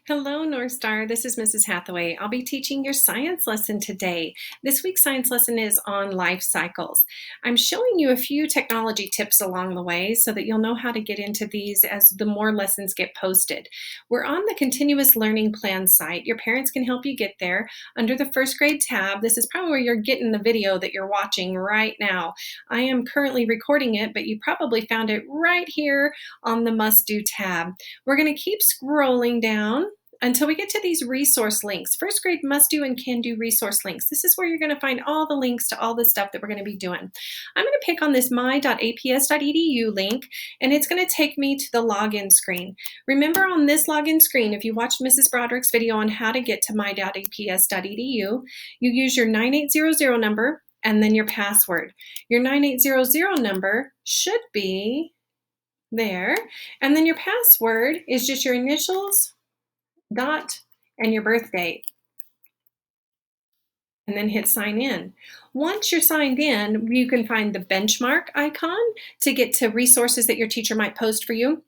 Hello, North Star. This is Mrs. Hathaway. I'll be teaching your science lesson today. This week's science lesson is on life cycles. I'm showing you a few technology tips along the way so that you'll know how to get into these as the more lessons get posted. We're on the Continuous Learning Plan site. Your parents can help you get there. Under the first grade tab, this is probably where you're getting the video that you're watching right now. I am currently recording it, but you probably found it right here on the Must Do tab. We're going to keep scrolling down until we get to these resource links. First grade must do and can do resource links. This is where you're going to find all the links to all the stuff that we're going to be doing. I'm going to pick on this my.aps.edu link, and it's going to take me to the login screen. Remember, on this login screen, if you watched Mrs. Broderick's video on how to get to my.aps.edu, you use your 9800 number and then your password. Your 9800 number should be there, and then your password is just your initials, dot, and your birth date, and then hit sign in. Once you're signed in, you can find the benchmark icon to get to resources that your teacher might post for you,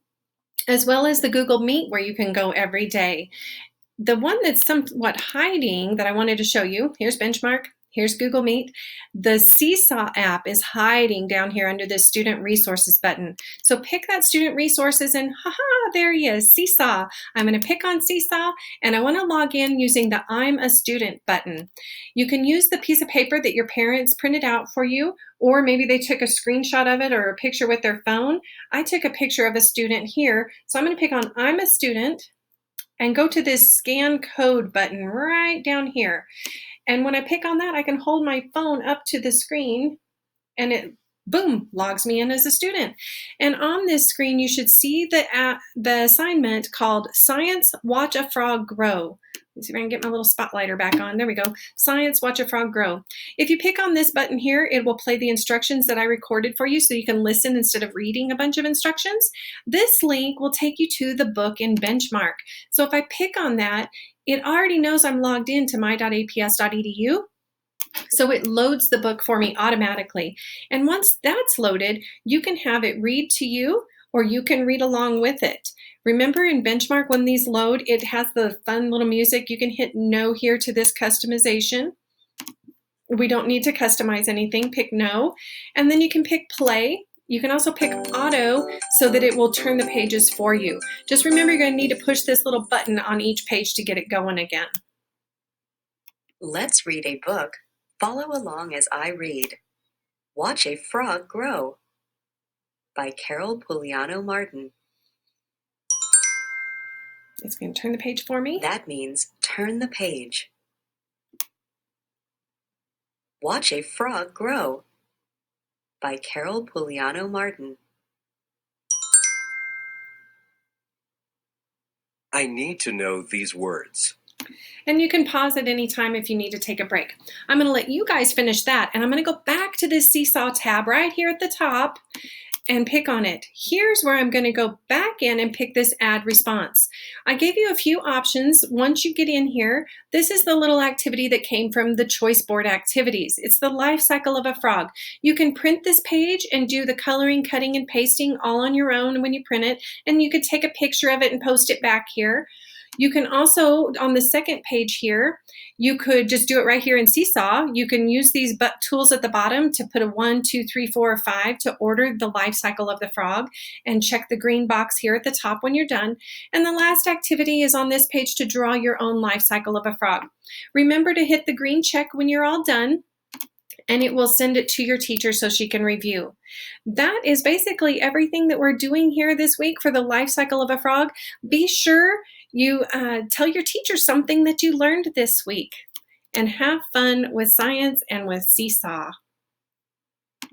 as well as the Google Meet where you can go every day. The one that's somewhat hiding that I wanted to show you, here's benchmark, here's Google Meet. The Seesaw app is hiding down here under the Student Resources button. So pick that Student Resources and haha, there he is, Seesaw. I'm going to pick on Seesaw and I want to log in using the I'm a Student button. You can use the piece of paper that your parents printed out for you, or maybe they took a screenshot of it or a picture with their phone. I took a picture of a student here, so I'm going to pick on I'm a Student and go to this Scan Code button right down here. And when I pick on that, I can hold my phone up to the screen and it, boom, logs me in as a student. And on this screen, you should see the assignment called Science Watch a Frog Grow. Let's see if I can get my little spotlighter back on. There we go. Science Watch a Frog Grow. If you pick on this button here, it will play the instructions that I recorded for you so you can listen instead of reading a bunch of instructions. This link will take you to the book in Benchmark. So if I pick on that, it already knows I'm logged into my.aps.edu. So it loads the book for me automatically. And once that's loaded, you can have it read to you or you can read along with it. Remember in Benchmark when these load, it has the fun little music. You can hit no here to this customization. We don't need to customize anything, pick no. And then you can pick play. You can also pick auto so that it will turn the pages for you. Just remember you're going to need to push this little button on each page to get it going again. Let's read a book. Follow along as I read. Watch a Frog Grow by Carol Pugliano Martin. It's going to turn the page for me. That means turn the page. Watch a Frog Grow by Carol Pugliano Martin. I need to know these words. And you can pause at any time if you need to take a break. I'm going to let you guys finish that, and I'm going to go back to this Seesaw tab right here at the top and pick on it. Here's where I'm going to go back in and pick this add response. I gave you a few options. Once you get in here, this is the little activity that came from the choice board activities. It's the life cycle of a frog. You can print this page and do the coloring, cutting, and pasting all on your own when you print it, and you could take a picture of it and post it back here. You can also, on the second page here, you could just do it right here in Seesaw. You can use these tools at the bottom to put a 1, 2, 3, 4, or 5 to order the life cycle of the frog and check the green box here at the top when you're done. And the last activity is on this page to draw your own life cycle of a frog. Remember to hit the green check when you're all done, and it will send it to your teacher so she can review. That is basically everything that we're doing here this week for the life cycle of a frog. Be sure you tell your teacher something that you learned this week, and have fun with science and with Seesaw.